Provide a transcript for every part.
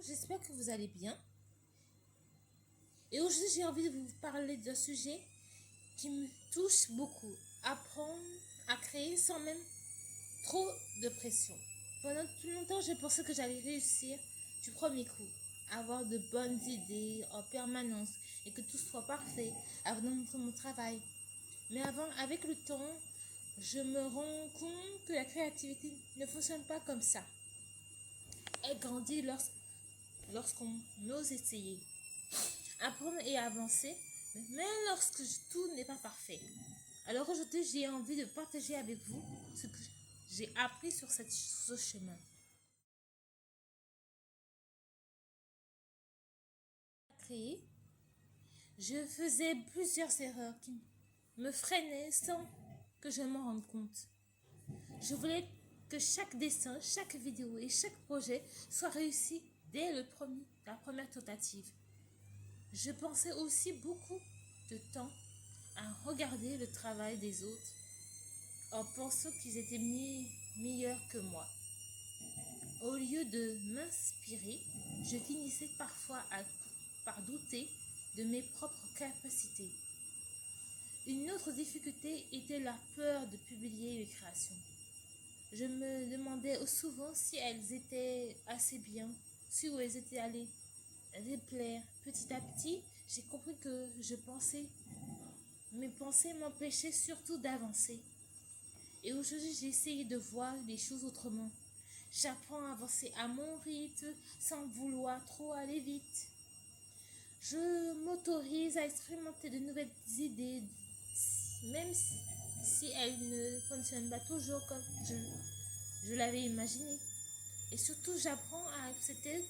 j'espère que vous allez bien. Et aujourd'hui, j'ai envie de vous parler d'un sujet qui me touche beaucoup. Apprendre à créer sans même trop de pression. Pendant tout longtemps, j'ai pensé que j'allais réussir du premier coup, avoir de bonnes idées en permanence et que tout soit parfait avant de montrer mon travail. Mais avec le temps, je me rends compte que la créativité ne fonctionne pas comme ça. Elle grandit lorsqu'on ose essayer, apprendre et avancer, même lorsque tout n'est pas parfait. Alors aujourd'hui, j'ai envie de partager avec vous ce que j'ai appris sur ce chemin. Créer, je faisais plusieurs erreurs qui me freinaient sans que je m'en rende compte. Je voulais que chaque dessin, chaque vidéo et chaque projet soit réussi dès la première tentative. Je pensais aussi beaucoup de temps à regarder le travail des autres en pensant qu'ils étaient meilleurs que moi. Au lieu de m'inspirer, je finissais parfois par douter de mes propres capacités. Une autre difficulté était la peur de publier mes créations. Je me demandais souvent si elles étaient assez bien, si où elles étaient allées plaire. Petit à petit, j'ai compris que mes pensées m'empêchaient surtout d'avancer. Et aujourd'hui, j'ai essayé de voir les choses autrement. J'apprends à avancer à mon rythme sans vouloir trop aller vite. Je m'autorise à expérimenter de nouvelles idées, même si elles ne fonctionnent pas toujours comme je l'avais imaginé. Et surtout, j'apprends à accepter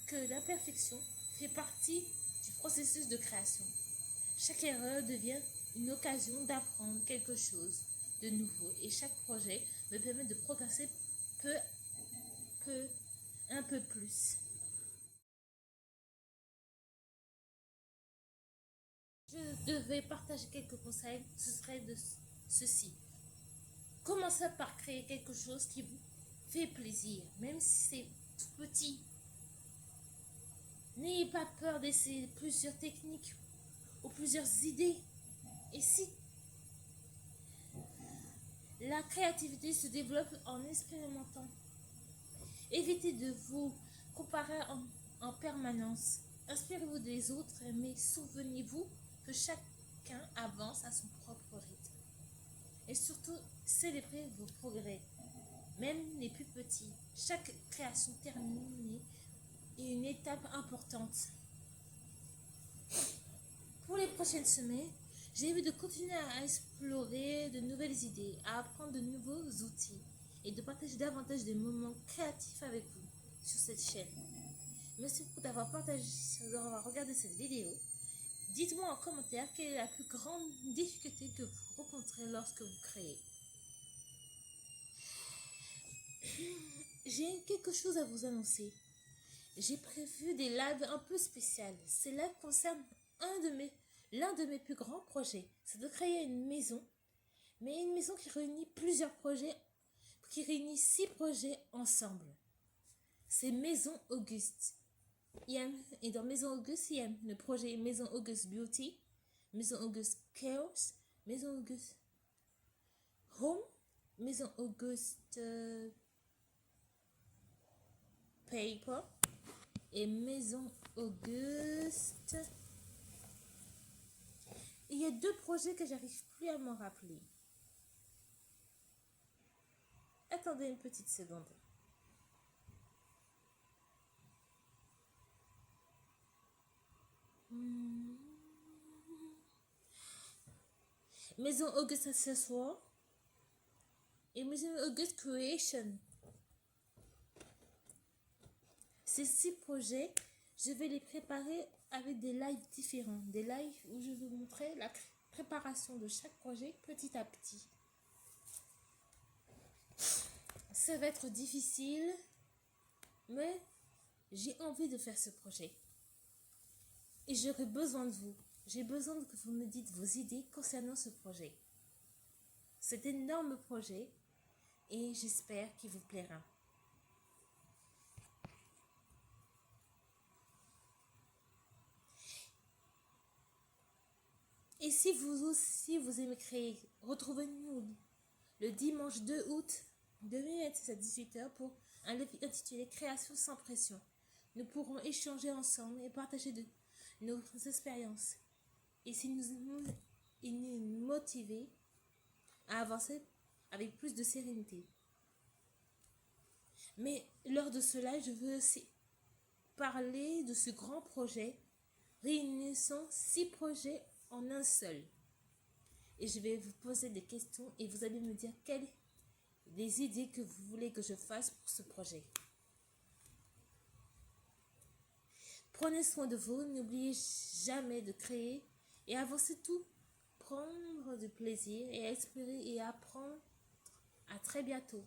que l'imperfection fait partie du processus de création. Chaque erreur devient une occasion d'apprendre quelque chose de nouveau et chaque projet me permet de progresser un peu plus. Je devais partager quelques conseils, ce serait de ceci. Commencez par créer quelque chose qui vous fait plaisir, même si c'est tout petit. N'ayez pas peur d'essayer plusieurs techniques ou plusieurs idées. Et si la créativité se développe en expérimentant, évitez de vous comparer en permanence. Inspirez-vous des autres, mais souvenez-vous que chacun avance à son propre rythme. Et surtout, célébrez vos progrès, même les plus petits. Chaque création terminée est une étape importante. Pour les prochaines semaines, j'ai envie de continuer à explorer de nouvelles idées, à apprendre de nouveaux outils et de partager davantage de moments créatifs avec vous sur cette chaîne. Merci beaucoup d'avoir regardé cette vidéo. Dites-moi en commentaire quelle est la plus grande difficulté que vous rencontrez lorsque vous créez. J'ai quelque chose à vous annoncer. J'ai prévu des lives un peu spéciales. Ces lives concernent l'un de mes plus grands projets. C'est de créer une maison, mais une maison qui réunit plusieurs projets, qui réunit 6 projets ensemble. C'est Maison Auguste. Et dans Maison Auguste, il y a le projet Maison Auguste Beauty, Maison Auguste Chaos, Maison Auguste Home, Maison Auguste Paper et Maison Auguste. Il y a 2 projets que j'arrive plus à m'en rappeler. Attendez une petite seconde. Maison Auguste Accessoires et Maison Auguste Creation. Ces 6 projets, je vais les préparer avec des lives différents. Des lives où je vais vous montrer la préparation de chaque projet petit à petit. Ça va être difficile, mais j'ai envie de faire ce projet. Et j'aurai besoin de vous. J'ai besoin que vous me dites vos idées concernant ce projet. Cet énorme projet et j'espère qu'il vous plaira. Et si vous aussi vous aimez créer, retrouvez-nous le dimanche 2 août 2026 à 18h pour un live intitulé Création sans pression. Nous pourrons échanger ensemble et partager nos expériences. Et si nous motiver à avancer avec plus de sérénité. Mais lors de cela, je veux aussi parler de ce grand projet, réunissant 6 projets en un seul. Et je vais vous poser des questions et vous allez me dire quelles les idées que vous voulez que je fasse pour ce projet. Prenez soin de vous, n'oubliez jamais de créer et avancer tout, prendre du plaisir et explorer et apprendre. À très bientôt.